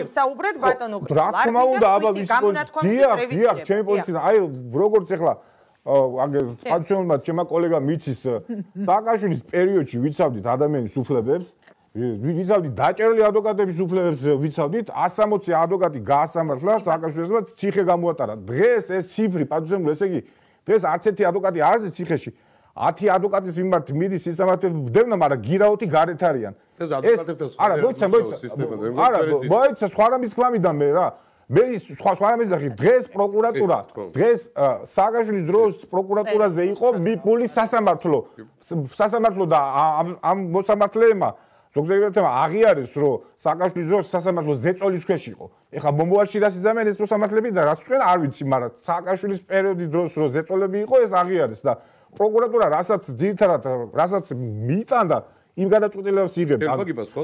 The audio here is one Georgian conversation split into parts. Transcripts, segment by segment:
საუბრეთ ბატონო გრიგოლ. რა თქმა უნდა, აბა დიახ, ჩემი პოზიცია, აი როგორც ეხლა პანსიონმა ჩემმა კოლეგა მიცის სააკაშვილის პერიოდში ვიცავდით ადამიანის უფლებებს, ვიცავდით დაჭერილი ადვოკატების უფლებებს, ვიცავდით 160 ადვოკატი გაასამართლა სააკაშვილესმა ციხე გამოატარა. დღეს ეს ციფრი პანსიონმა, ესე იგი დღეს არც ერთი ადვოკატი არ არის ციხეში. 10 ადვოკატის მიმართ მიდის სისტემატურად ბდევნა, მაგრამ გირაოთი გარეთ არიან. არა, მოიცა სხვა რამის თქმა მინდა მე რა. მე სხვა რამის დახი დღეს პროკურატურა, დღეს სააკაშვილის დროს პროკურატურაზე იყო მიბული სასამართლო. სასამართლო და ამ მოსამართლეებმა ზოგიერთმა აღიარეს, რომ სააკაშვილის დროს სასამართლო ზეწოლის ქვეშ იყო. ეხლა მომავალში რას იზამენ ეს მოსამართლეები და რას თქვენ არ ვიცი, მაგრამ სააკაშვილის პერიოდის დროს რომ ზეწოლები იყო, ეს აღიარეს და პროკურატურა რასაც ძირითადად რასაც მიიტანდა იმ გადაწყვეტილებას იღებდა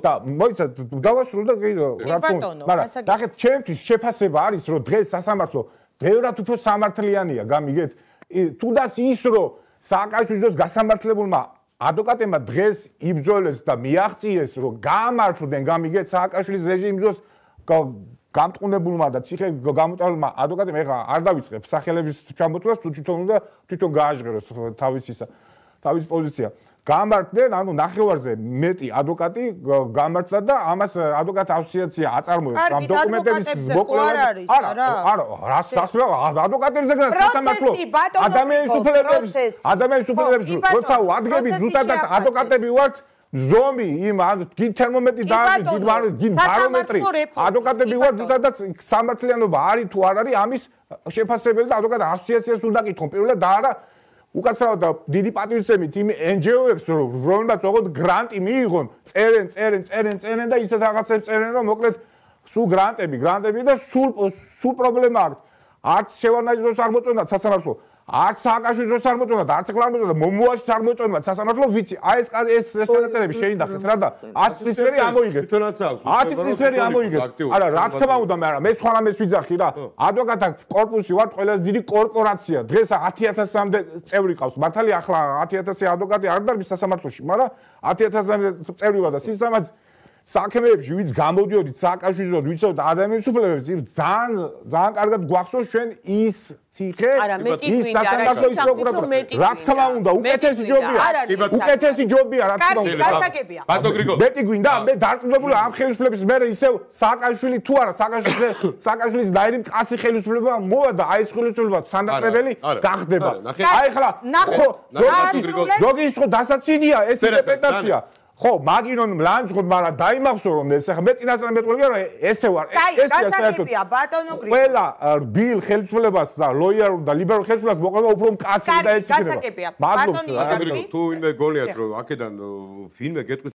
და მოიცა დავასრულო და რა თქმა უნდა მაგრამ დახეთ ჩემთვის შეფასება არის რომ დღეს სასამართლო ბევრად უფრო სამართლიანია გამიგეთ თუნდაც ის რომ სააკაშვილის დროს გასამართლებულმა ადვოკატებმა დღეს იბრძოლეს და მიაღწიეს რომ გაამართლდნენ გამიგეთ სააკაშვილის რეჟიმის დროს გამტყუნებულმა და ციხე გამოტანილმა ადვოკატებმა ეხლა არ დავიწყებ სახელების ჩამოთვლას თვითონ გააჟღეროს თავის პოზიცია გამართდნენ ანუ ნახევარზე მეტი ადვოკატი გამართლა და ამას ადვოკატ ასოციაცია აწარმოებს ამ დოკუმენტების მოკვლევად არა რას ადვოკატებზე სასამართლო ადამიანის უფლებებს როცა ვადგებით ზუსტადაც ადვოკატები ვართ ზომი იმ გინ თერმომეტრი და გინ ბარომეტრი ადვოკატები ვარ ზუსტადაც სამართლიანობა არის თუ არ არის ამის შეფასებელი და ადვოკატ ასოციაციას უნდა კითხონ პირველად და არა უკაცრავად და დიდი პატივისცემით იმ NGO-ებს რომელმაც ოღონდ გრანტი მიიღონ წერენ და ისეთ რაღაცებს წერენ რომ მოკლედ სულ გრანტები და სულ პრობლემა აქვს არც შევარდნაძის დროს არ მოწონათ სასამართლო არც სააკაშვილის დროს არ მოწონათ არც ახლა არ მოწონათ მომავალში არ მოწონათ სასამართლო ვიცი აი ეს ჩანაწერები შეინახეთ რა და 10 წლის მერე ამოიღეთ 10 წლის მერე ამოიღეთ არა რა თქმა უნდა მაგრამ მე სხვა რამეს ვიძახი რა ადვოკატთა კორპუსი ვარ ყველაზე დიდი კორპორაცია დღეს 10000-მდე წევრი ყავს მართალია ახლა 10000 ადვოკატი არ დარბის სასამართლოში მაგრამ 10000-მდე წევრი ვარ და სისამაც საქმეებში ვინც გამოდიოდით სააკაშვილის დროს ვიცოდით ადამიანის უფლებებს ძალიან კარგად გვახსოვს ჩვენ ის ციხე ის სასამართლო ის პროკურატურა რა თქმა უნდა უკეთესი ჯობია რა თქმა უნდა ბატონო გრიგოლ მეტი გვინდა მე დარწმუნებული ამ ხელისუფლების მე ისევ სააკაშვილი თუ არა სააკაშვილის დაირი მყასი ხელისუფლება მოვა და აი ეს ხელისუფლება სანდაპრებელი გახდება აი ხლა ნახო ზოგი ის ხო დასაცინია ეს ინტერპრეტაცია ხო მაგინონ ლანძღოდ მაგრამ დაიმახსოვრ რომ ეს ახლა მე წინასწარ მეტყოლია რომ ესე ვარ ეს საერთოდ ყველა რბილ ხელისუფლებას და ლოიალურ და ლიბერალურ ხელისუფლებას მოყვება უფრო მკაცრი და ეს იქნება გასაგებია ბატონო გრიგოლ თუ ვინმე გონიათ რომ აქედან ვინმე გეტყვით